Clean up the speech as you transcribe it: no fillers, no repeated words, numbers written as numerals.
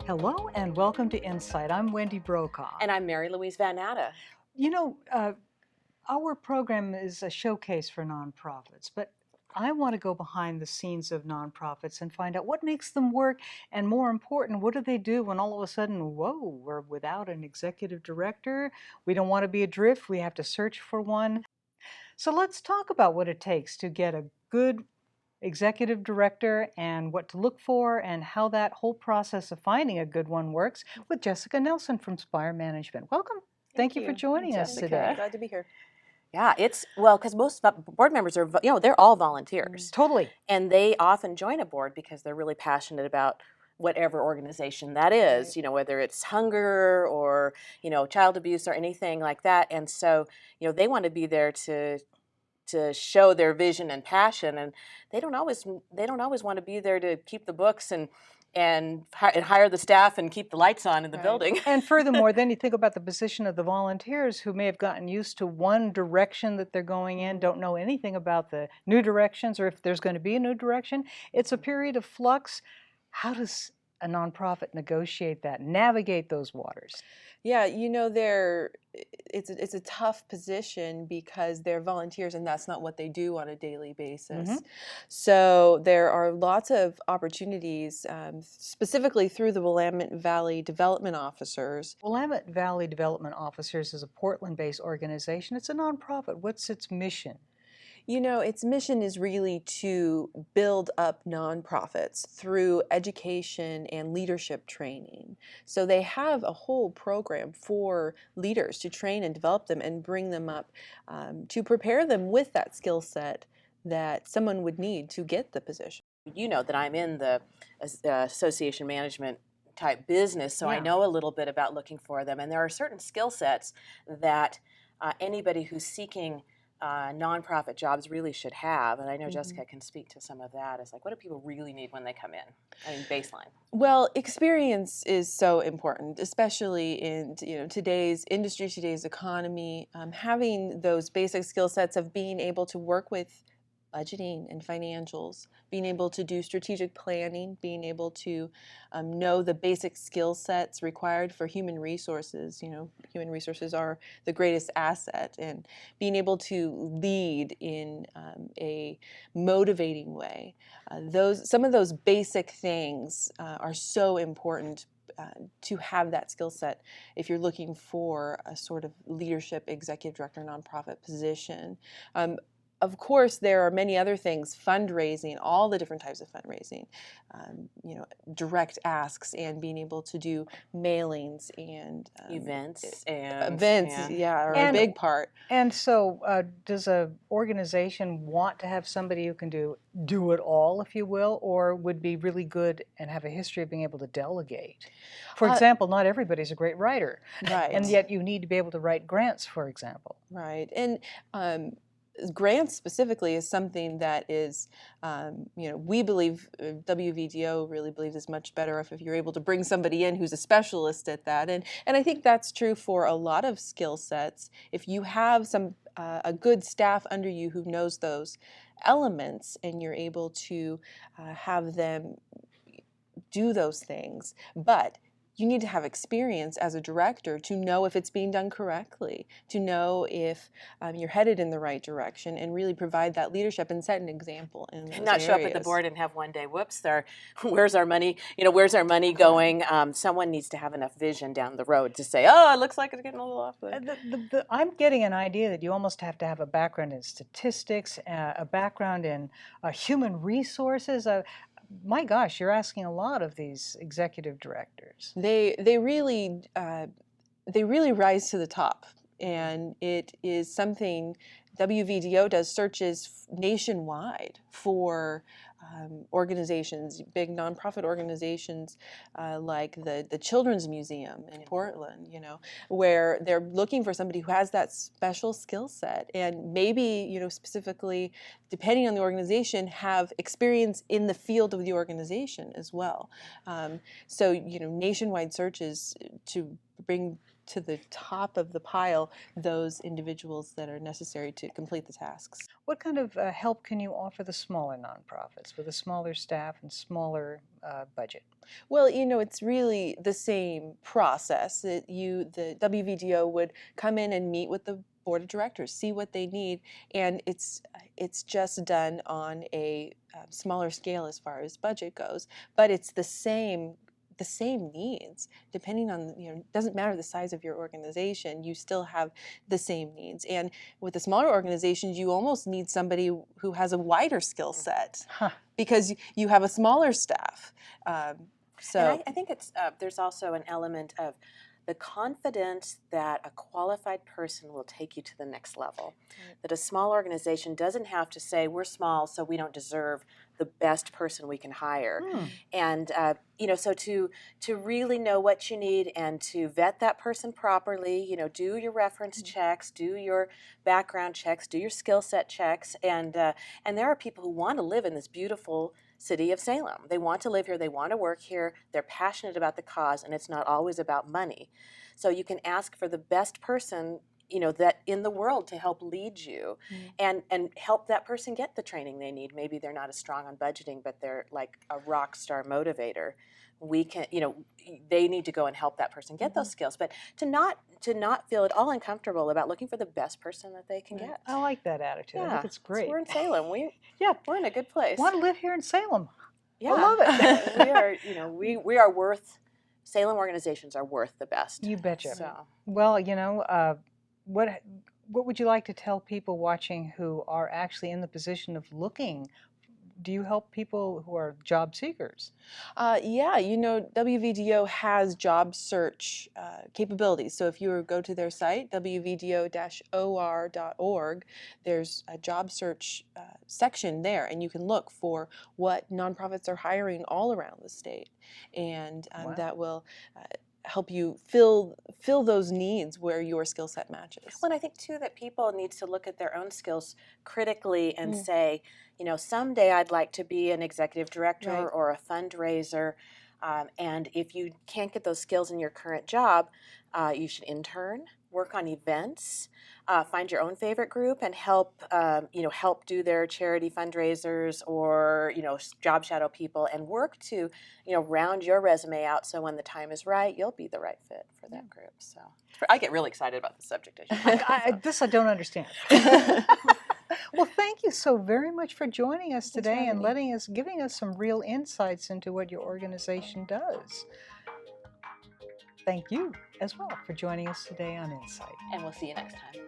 Hello and welcome to InSight. I'm Wendy Brokaw. And I'm Mary Louise Van Natta. You know, our program is a showcase for nonprofits, but I want to go behind the scenes of nonprofits and find out what makes them work, and more important, what do they do when all of a sudden, whoa, we're without an executive director, we don't want to be adrift, we have to search for one. So let's talk about what it takes to get a good executive director and what to look for and how that whole process of finding a good one works with Jessica Nelson from Spire Management. Welcome. Thank you for joining us today. Glad to be here. Yeah, because most board members are, they're all volunteers. Totally. And they often join a board because they're really passionate about whatever organization that is, whether it's hunger or, child abuse or anything like that. And so, they want to be there to show their vision and passion, and they don't always want to be there to keep the books and hire the staff and keep the lights on in the building. And furthermore, then you think about the position of the volunteers who may have gotten used to one direction that they're going in, don't know anything about the new directions or if there's going to be a new direction. It's a period of flux. How does a nonprofit negotiate that, navigate those waters? Yeah, it's a tough position because they're volunteers and that's not what they do on a daily basis. Mm-hmm. So there are lots of opportunities, specifically through the Willamette Valley Development Officers. Willamette Valley Development Officers is a Portland-based organization. It's a nonprofit. What's its mission? Its mission is really to build up nonprofits through education and leadership training. So they have a whole program for leaders to train and develop them and bring them up to prepare them with that skill set that someone would need to get the position. You know that I'm in the association management type business, so I know a little bit about looking for them. And there are certain skill sets that anybody who's seeking nonprofit jobs really should have, and I know Jessica can speak to some of that. It's like, what do people really need when they come in? I mean, baseline. Well, experience is so important, especially in today's industry, today's economy. Having those basic skill sets of being able to work with budgeting and financials, being able to do strategic planning, being able to know the basic skill sets required for human resources. Human resources are the greatest asset, and being able to lead in a motivating way. Some of those basic things are so important to have that skill set if you're looking for a sort of leadership, executive director, nonprofit position. Of course, there are many other things, fundraising, all the different types of fundraising, direct asks and being able to do mailings and events. Are a big part. And so does an organization want to have somebody who can do it all, if you will, or would be really good and have a history of being able to delegate? For example, not everybody's a great writer. Right. And yet you need to be able to write grants, for example. Right. And grants specifically is something that is, we believe, WVDO really believes is much better if you're able to bring somebody in who's a specialist at that. And I think that's true for a lot of skill sets. If you have a good staff under you who knows those elements and you're able to have them do those things, but you need to have experience as a director to know if it's being done correctly, to know if you're headed in the right direction, and really provide that leadership and set an example in those and not show up at the board and have one day, whoops, where's our money? Where's our money going? Someone needs to have enough vision down the road to say, oh, it looks like it's getting a little off. I'm getting an idea that you almost have to have a background in statistics, a background in human resources. My gosh, you're asking a lot of these executive directors. They really rise to the top, and it is something WVDO does searches nationwide for organizations, big nonprofit organizations like the Children's Museum in Portland, where they're looking for somebody who has that special skill set, and maybe, specifically, depending on the organization, have experience in the field of the organization as well. So, nationwide searches to bring to the top of the pile those individuals that are necessary to complete the tasks. What kind of help can you offer the smaller nonprofits with a smaller staff and smaller budget? Well, it's really the same process. The WVDO would come in and meet with the board of directors, see what they need, and it's just done on a smaller scale as far as budget goes. But it's the same needs, depending on, it doesn't matter the size of your organization, you still have the same needs. And with the smaller organizations, you almost need somebody who has a wider skill set because you have a smaller staff. So And I think there's also an element of the confidence that a qualified person will take you to the next level. That a small organization doesn't have to say, we're small, so we don't deserve the best person we can hire. And so to really know what you need and to vet that person properly, do your reference checks, do your background checks, do your skill set checks, and there are people who want to live in this beautiful city of Salem. They want to live here, they want to work here, they're passionate about the cause, and it's not always about money. So you can ask for the best person that in the world to help lead you and help that person get the training they need. Maybe they're not as strong on budgeting, but they're like a rock star motivator. We can, they need to go and help that person get those skills, but to not feel at all uncomfortable about looking for the best person that they can get. I like that attitude. I think it's great. So we're in Salem. We're in a good place. Want to live here in Salem. Yeah. I love it. we are worth, Salem organizations are worth the best. You betcha. So. Well, what would you like to tell people watching who are actually in the position of looking? Do you help people who are job seekers? WVDO has job search capabilities. So if you go to their site, wvdo-or.org, there's a job search section there, and you can look for what nonprofits are hiring all around the state, and that will help you fill those needs where your skill set matches. Well, and I think too that people need to look at their own skills critically and say, someday I'd like to be an executive director or a fundraiser. And if you can't get those skills in your current job, you should intern, work on events, find your own favorite group and help do their charity fundraisers or, job shadow people and work to, round your resume out so when the time is right, you'll be the right fit for that group. So I get really excited about the subject. This I don't understand. Well, thank you so very much for joining us today and giving us some real insights into what your organization does. Thank you as well for joining us today on InSight. And we'll see you next time.